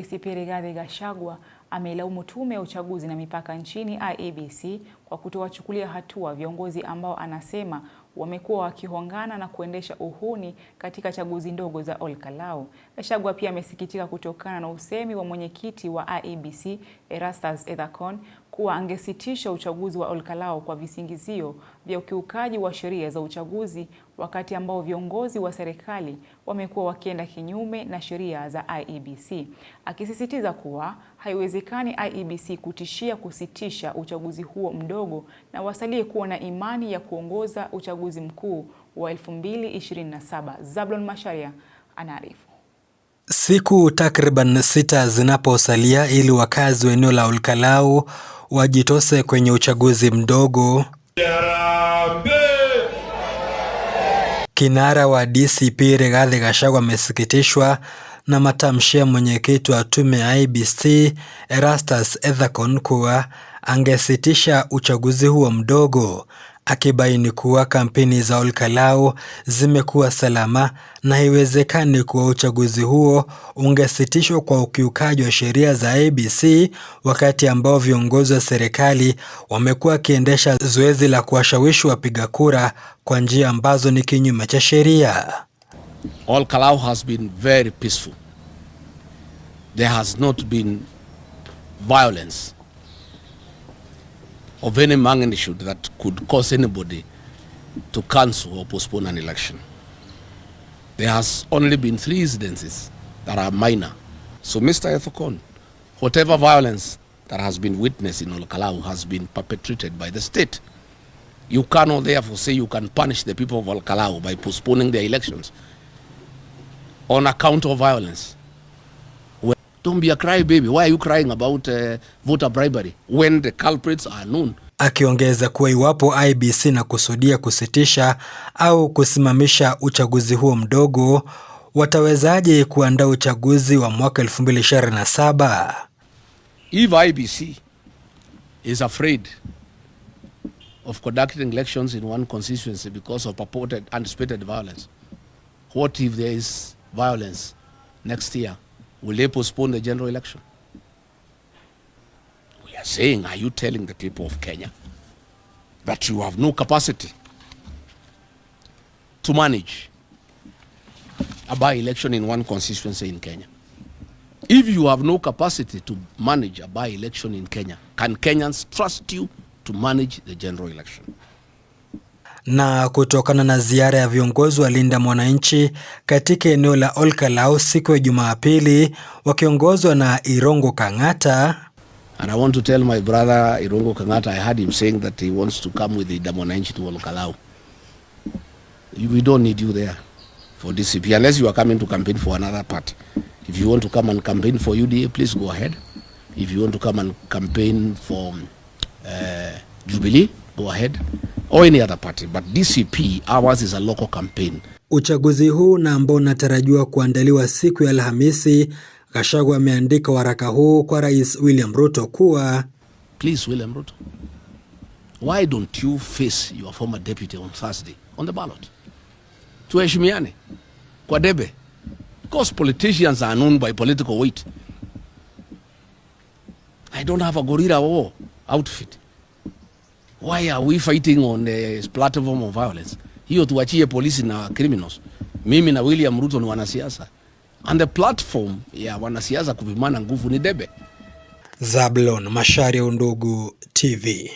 DCP Rigathi Gachagua ameilaumu Tume ya Uchaguzi na Mipaka nchini IEBC kwa kutowachukulia hatua viongozi ambao anasema wamekuwa wakihongana na kuendesha uhuni katika chaguzi ndogo za Ol-Kalou. Gachagua pia amesikitika kutokana na usemi wa mwenyekiti wa IEBC Erastus Ethekon kuwa angesitisha uchaguzi wa Ol-Kalou kwa visingizio vya ukiukaji wa sheria za uchaguzi, wakati ambao viongozi wa serikali wamekuwa wakienda kinyume na sheria za IEBC, akisisitiza kuwa haiwezekani IEBC kutishia kusitisha uchaguzi huo mdogo na wasalie kuwa na imani ya kuongoza uchaguzi mkuu wa 2027. Zablon Macharia anaarifu. Siku takriban 6 zinaposalia ili wakazi wa eneo la Ol-Kalou wajitose kwenye uchaguzi mdogo, kinara wa DCP Rigathi Gachagua amesikitishwa na matamshi ya mwenyekiti wa tume ya IEBC Erastus Ethekon kuwa angesitisha uchaguzi huo mdogo, akibaini kuwa kampeni za Ol-Kalou zimekuwa salama na haiwezekani kuwa uchaguzi huo ungesitishwa kwa ukiukaji wa sheria za IEBC, wakati ambao viongozi wa serikali wamekuwa wakiendesha zoezi la kuwashawishi wapiga kura kwa njia ambazo ni kinyume cha sheria. Ol-Kalou has been very peaceful. There has not been violence of any magnitude that could cause anybody to cancel or postpone an election. There has only been 3 incidences that are minor. So Mr. Ethekon, whatever violence that has been witnessed in Ol-Kalou has been perpetrated by the state. You cannot therefore say you can punish the people of Ol-Kalou by postponing their elections on account of violence. Don't be a crybaby. Why are you crying about voter bribery when the culprits are known? Akiongeza kuwa iwapo IEBC na kusudia kusitisha au kusimamisha uchaguzi huo mdogo, watawezaje kuandaa uchaguzi wa mwaka 2027? If IEBC is afraid of conducting elections in one constituency because of purported anticipated violence, what if there is violence next year? Will they postpone the general election? We are saying, are you telling the people of Kenya that you have no capacity to manage a by-election in one constituency in Kenya? If you have no capacity to manage a by-election in Kenya, can Kenyans trust you to manage the general election? Na kutokana na ziara ya viongozi wa Linda Mwananchi katika eneo la Ol-Kalou siku ya Jumapili wakiongozwa na Irungu Kang'ata. And I want to tell my brother Irungu Kang'ata, I heard him saying that he wants to come with Linda Mwananchi to Ol-Kalou. We don't need you there for DCP unless you are coming to campaign for another party. If you want to come and campaign for UDA, please go ahead. If you want to come and campaign for Jubilee, go ahead. Or any other party, but DCP, ours is a local campaign. Uchaguzi huu na ambao unatarajiwa kuandaliwa siku ya Alhamisi, Gachagua ameandika waraka huu kwa Rais William Ruto kuwa, please William Ruto, why don't you face your former deputy on Thursday on the ballot? Tuheshimiane kwa debe, because politicians are known by political weight. I don't have a guerrilla war outfit. Why are we fighting on the platform of violence? Hiyo tuachie polisi na criminals. Mimi na William Ruto ni wanasiasa. And the platform ya wanasiasa kupimana nguvu ni debe. Zablon Macharia, Undugu TV.